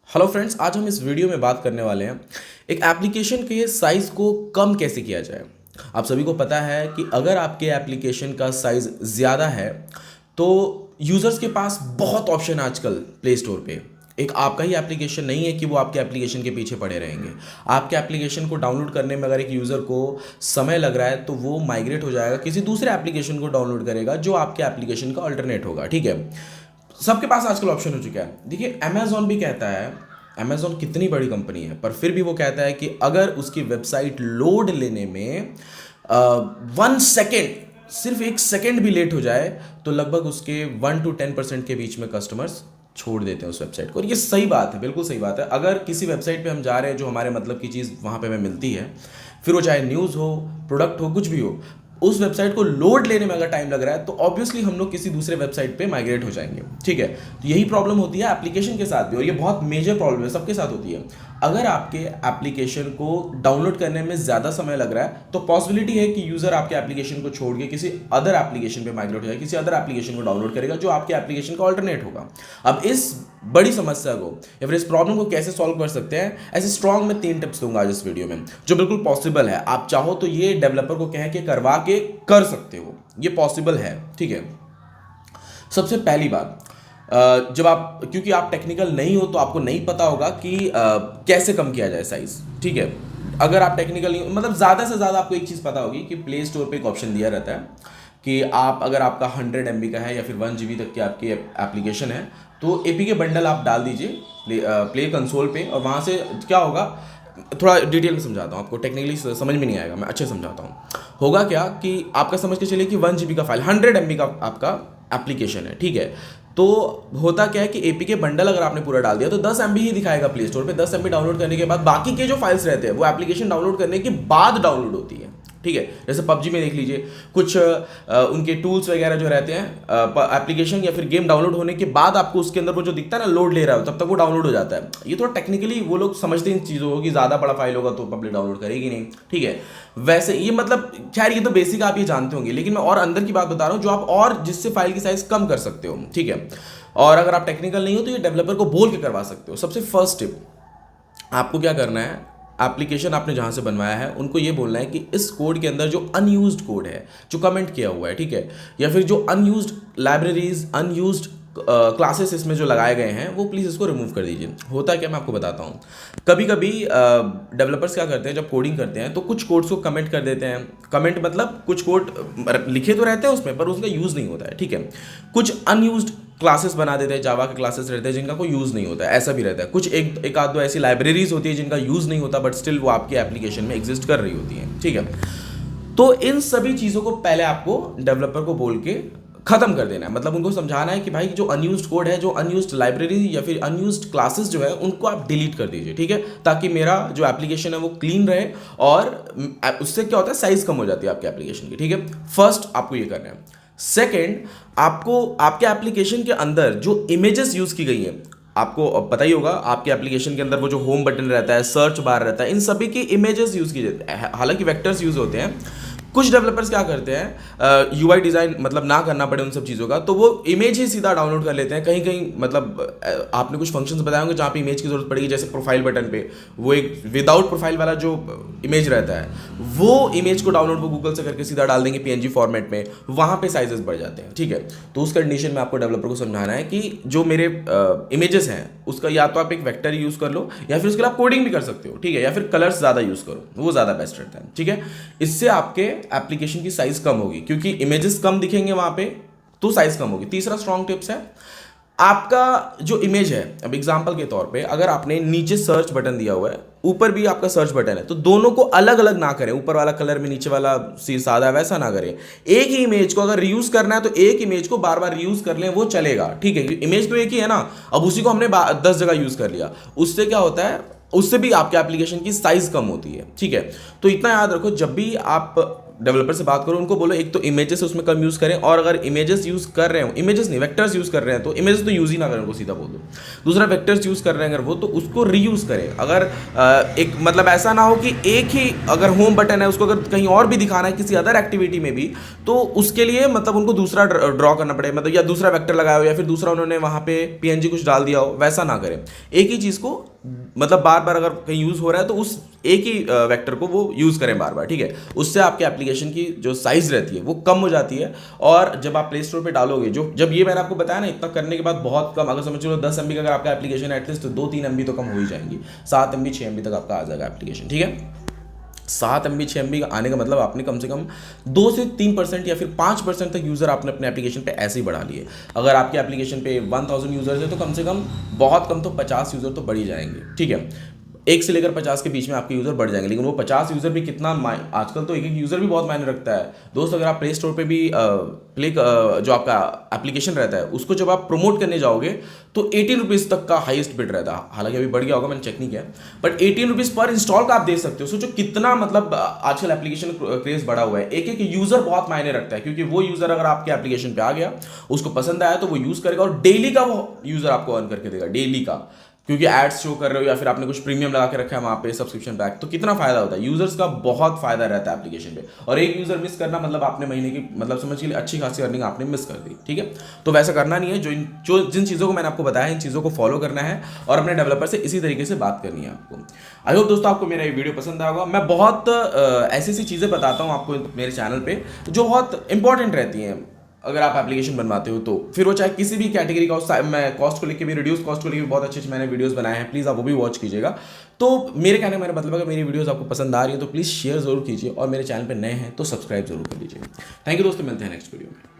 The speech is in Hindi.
हेलो फ्रेंड्स, आज हम इस वीडियो में बात करने वाले हैं एक एप्लीकेशन के साइज़ को कम कैसे किया जाए। आप सभी को पता है कि अगर आपके एप्लीकेशन का साइज़ ज़्यादा है तो यूज़र्स के पास बहुत ऑप्शन है आजकल प्ले स्टोर पे। एक आपका ही एप्लीकेशन नहीं है कि वो आपके एप्लीकेशन के पीछे पड़े रहेंगे। आपके एप्लीकेशन को डाउनलोड करने में अगर एक यूज़र को समय लग रहा है तो वो माइग्रेट हो जाएगा, किसी दूसरे एप्लीकेशन को डाउनलोड करेगा जो आपके एप्लीकेशन का अल्टरनेट होगा। ठीक है, सबके पास आजकल ऑप्शन हो चुका है। देखिए, अमेजोन भी कहता है, अमेजोन कितनी बड़ी कंपनी है पर फिर भी वो कहता है कि अगर उसकी वेबसाइट लोड लेने में 1 सेकेंड, सिर्फ 1 सेकेंड भी लेट हो जाए तो लगभग उसके 1 to 10% के बीच में कस्टमर्स छोड़ देते हैं उस वेबसाइट को। और ये सही बात है, बिल्कुल सही बात है। अगर किसी वेबसाइट पे हम जा रहे हैं जो हमारे मतलब की चीज़ वहाँ पे हमें मिलती है, फिर वो चाहे न्यूज़ हो, प्रोडक्ट हो, कुछ भी हो, उस वेबसाइट को लोड लेने में अगर टाइम लग रहा है तो ऑब्वियसली हम लोग किसी दूसरे वेबसाइट पे माइग्रेट हो जाएंगे। ठीक है, तो यही प्रॉब्लम होती है एप्लीकेशन के साथ भी, और ये बहुत मेजर प्रॉब्लम है, सबके साथ होती है। अगर आपके एप्लीकेशन को डाउनलोड करने में ज़्यादा समय लग रहा है तो पॉसिबिलिटी है कि यूज़र आपके एप्लीकेशन को छोड़ के किसी अदर एप्लीकेशन पे माइग्रेट हो जाए, किसी अदर एप्लीकेशन को डाउनलोड करेगा जो आपके एप्लीकेशन का ऑल्टरनेट होगा। अब इस बड़ी समस्या को या फिर इस प्रॉब्लम को कैसे सॉल्व कर सकते हैं, ऐसे स्ट्रॉन्ग में 3 टिप्स दूंगा आज इस वीडियो में, जो बिल्कुल पॉसिबल है। आप चाहो तो ये डेवलपर को कह के करवा के कर सकते हो, ये पॉसिबल है। ठीक है, सबसे पहली बात, जब आप, क्योंकि आप टेक्निकल नहीं हो तो आपको नहीं पता होगा कि कैसे कम किया जाए साइज। ठीक है, अगर आप टेक्निकल नहीं, मतलब ज़्यादा से ज़्यादा आपको एक चीज़ पता होगी कि प्ले स्टोर पे एक ऑप्शन दिया रहता है कि आप, अगर आपका 100 MB का है या फिर 1 GB तक की आपकी एप्लीकेशन है तो APK बंडल आप डाल दीजिए प्ले कंसोल पे, और वहाँ से क्या होगा, थोड़ा डिटेल में समझाता हूँ आपको, टेक्निकली समझ में नहीं आएगा, मैं अच्छे समझाता हूँ। होगा क्या कि आपका समझ के चलिए कि 1 GB का फाइल, 100 MB का आपका एप्लीकेशन है। ठीक है, तो होता क्या है कि APK बंडल अगर आपने पूरा डाल दिया तो 10 MB ही दिखाएगा प्ले स्टोर पे। 10 MB डाउनलोड करने के बाद बाकी के जो फाइल्स रहते हैं वो एप्लीकेशन डाउनलोड करने के बाद डाउनलोड होती है। ठीक है, जैसे PUBG में देख लीजिए, कुछ उनके टूल्स वगैरह जो रहते हैं, एप्लीकेशन या फिर गेम डाउनलोड होने के बाद आपको उसके अंदर वो जो दिखता है ना, लोड ले रहा हो, तब तक वो डाउनलोड हो जाता है। ये थोड़ा टेक्निकली वो लोग समझते हैं इन चीज़ों को कि ज़्यादा बड़ा फाइल होगा तो पब्लिक डाउनलोड करेगी नहीं। ठीक है, वैसे ये मतलब खैर ये तो बेसिक आप ये जानते होंगे, लेकिन मैं और अंदर की बात बता रहा हूँ जो आप और जिससे फाइल की साइज कम कर सकते हो। ठीक है, और अगर आप टेक्निकल नहीं हो तो ये डेवलपर को बोल के करवा सकते हो। सबसे फर्स्ट टिप, आपको क्या करना है, एप्लीकेशन आपने जहाँ से बनवाया है उनको ये बोलना है कि इस कोड के अंदर जो अनयूज्ड कोड है, जो कमेंट किया हुआ है, ठीक है, या फिर जो अनयूज्ड लाइब्रेरीज, अनयूज्ड क्लासेस इसमें जो लगाए गए हैं, वो प्लीज़ इसको रिमूव कर दीजिए। होता है क्या, मैं आपको बताता हूँ। कभी कभी डेवलपर्स क्या करते हैं, जब कोडिंग करते हैं तो कुछ कोड्स को कमेंट कर देते हैं। कमेंट मतलब कुछ कोड लिखे तो रहते हैं उसमें पर उसका यूज़ नहीं होता है। ठीक है, कुछ अनयूज्ड क्लासेस बना देते हैं, जावा के क्लासेस रहते हैं जिनका कोई यूज़ नहीं होता है, ऐसा भी रहता है। कुछ एक आध दो ऐसी लाइब्रेरीज होती है जिनका यूज़ नहीं होता बट स्टिल वो आपकी एप्लीकेशन में एग्जिस्ट कर रही होती हैं। ठीक है, तो इन सभी चीज़ों को पहले आपको डेवलपर को बोल के खत्म कर देना है। मतलब उनको समझाना है कि भाई जो अनयूज्ड कोड है, जो अनयूज्ड लाइब्रेरी या फिर अनयूज्ड क्लासेस जो है, उनको आप डिलीट कर दीजिए। ठीक है, ताकि मेरा जो एप्लीकेशन है वो क्लीन रहे, और उससे क्या होता है, साइज कम हो जाती है आपके एप्लीकेशन की। ठीक है, फर्स्ट आपको ये करना है। सेकेंड, आपको आपके एप्लीकेशन के अंदर जो इमेजेस यूज की गई हैं, आपको पता ही होगा आपके एप्लीकेशन के अंदर वो जो होम बटन रहता है, सर्च बार रहता है, इन सभी की इमेजेस यूज की जाती है। हालांकि वेक्टर्स यूज होते हैं। कुछ डेवलपर्स क्या करते हैं, UI डिज़ाइन मतलब ना करना पड़े उन सब चीज़ों का, तो वो इमेज ही सीधा डाउनलोड कर लेते हैं। कहीं कहीं मतलब आपने कुछ फंक्शंस बताए होंगे जहाँ पे इमेज की जरूरत पड़ेगी, जैसे प्रोफाइल बटन पे वो एक विदाउट प्रोफाइल वाला जो इमेज रहता है, वो इमेज को डाउनलोड वो गूगल से करके सीधा डाल देंगे PNG फॉर्मेट में, वहाँ पे साइजेस बढ़ जाते हैं। ठीक है, तो उस कंडीशन में आपको डेवलपर को समझाना है कि जो मेरे इमेजेस हैं उसका या तो आप एक वेक्टर यूज़ कर लो, या फिर उसके लिए आप कोडिंग भी कर सकते हो। ठीक है, या फिर कलर्स ज़्यादा यूज़ करो, वो ज़्यादा बेस्ट रहता है। ठीक है, इससे आपके एप्लीकेशन की साइज कम होगी, क्योंकि इमेजेस कम दिखेंगे वहां पे तो साइज कम होगी। तीसरा स्ट्रॉन्ग टिप्स है, आपका जो इमेज है, अब एग्जांपल के तौर पे अगर आपने नीचे सर्च बटन दिया हुआ है, ऊपर भी आपका सर्च बटन है, तो दोनों को अलग अलग ना करें, ऊपर वाला कलर में नीचे वाला सी सादा, वैसा ना करें। एक ही इमेज को अगर रीयूज करना है तो एक इमेज को बार बार रीयूज कर लें, वो चलेगा। ठीक है, इमेज तो एक ही है ना, अब उसी को हमने 10 जगह यूज कर लिया, उससे क्या होता है, उससे भी आपके एप्लीकेशन की साइज कम होती है। ठीक है, तो इतना याद रखो, जब भी आप डेवलपर से बात करो, उनको बोलो एक तो इमेजेस उसमें कम यूज़ करें, और अगर इमेजेस यूज़ कर रहे हो, इमेजेस नहीं वेक्टर्स यूज़ कर रहे हैं तो इमेजेस तो यूज़ ही ना करें, उनको सीधा बोल दो। दूसरा वेक्टर्स यूज़ कर रहे हैं अगर वो, तो उसको रीयूज़ करें। अगर एक मतलब ऐसा ना हो कि एक ही अगर होम बटन है उसको अगर कहीं और भी दिखाना है किसी अदर एक्टिविटी में भी, तो उसके लिए मतलब उनको दूसरा ड्रॉ करना पड़े, मतलब या दूसरा वेक्टर लगाया हो या फिर दूसरा उन्होंने वहाँ पे पीएनजी कुछ डाल दिया हो, वैसा ना करें। एक ही चीज़ को मतलब बार बार अगर कहीं यूज़ हो रहा है तो उस एक ही वेक्टर को वो यूज़ करें बार बार, ठीक है। उससे आपके एप्लीकेशन की जो साइज़ रहती है वो कम हो जाती है, और जब आप प्ले स्टोर पे डालोगे, जो जब ये मैंने आपको बताया ना, इतना करने के बाद बहुत कम, अगर समझ लो 10 MB का अगर आपका एप्लीकेशन है एटलीस्ट, तो 2-3 MB तो कम हो ही जाएंगी, 7 MB 6 MB तक आपका आ जाएगा एप्लीकेशन, ठीक है। 7 MB 6 MB का आने का मतलब आपने कम से कम 2 से 3% या फिर 5% तक यूज़र आपने अपने एप्लीकेशन पे ऐसे ही बढ़ा लिए। अगर आपके एप्लीकेशन पे 1000 यूज़र्स है तो कम से कम, बहुत कम तो 50 यूज़र तो बढ़ ही जाएंगे, ठीक है। 1 से लेकर 50 के बीच में आपके यूज़र बढ़ जाएंगे, लेकिन वो 50 यूज़र भी कितना आजकल तो एक एक यूज़र भी बहुत मायने रखता है दोस्त। अगर आप प्ले स्टोर पे भी जो आपका एप्लीकेशन रहता है उसको जब आप प्रमोट करने जाओगे तो 18 रुपीज़ तक का हाईएस्ट बिड रहता है, हालांकि अभी बढ़ गया होगा, मैंने चेक नहीं किया, बट 18 रुपीज़ पर इंस्टॉल का आप दे सकते हो। सोचो कितना मतलब आजकल एप्लीकेशन क्रेज बढ़ा हुआ है। एक एक यूज़र बहुत मायने रखता है, क्योंकि वो यूज़र अगर आपके एप्लीकेशन पे आ गया, उसको पसंद आया तो वो यूज़ करेगा, और डेली का वो यूज़र आपको अर्न करके देगा, डेली का, क्योंकि एड्स शो कर रहे हो या फिर आपने कुछ प्रीमियम लगा के रखा है वहाँ पे सब्सक्रिप्शन पैक, तो कितना फायदा होता है, यूजर्स का बहुत फायदा रहता है एप्लीकेशन पे। और एक यूजर मिस करना मतलब आपने महीने की मतलब समझ के लिए अच्छी खासी अर्निंग आपने मिस कर दी, ठीक है। तो वैसा करना नहीं है। जिन चीज़ों को मैंने आपको बताया इन चीज़ों को फॉलो करना है, और अपने डेवलपर से इसी तरीके से बात करनी है आपको। आई होप दोस्तों आपको मेरा ये वीडियो पसंद आएगा। मैं बहुत ऐसी ऐसी चीज़ें बताता हूँ आपको मेरे चैनल पे जो बहुत इंपॉर्टेंट रहती हैं अगर आप एप्लीकेशन बनवाते हो तो, फिर वो चाहे किसी भी कैटेगरी का हो। मैं कॉस्ट को लेकर भी, रिड्यूस कॉस्ट को लेकर भी बहुत अच्छे अच्छे मैंने वीडियोस बनाए हैं, प्लीज़ आप वो भी वॉच कीजिएगा। तो मेरे कहने का मेरा मतलब अगर मेरी वीडियोस आपको पसंद आ रही है तो प्लीज़ शेयर जरूर कीजिए, और मेरे चैनल पे नए हैं तो सब्सक्राइब जरूर कर लीजिए। थैंक यू दोस्तों, मिलते हैं नेक्स्ट वीडियो में।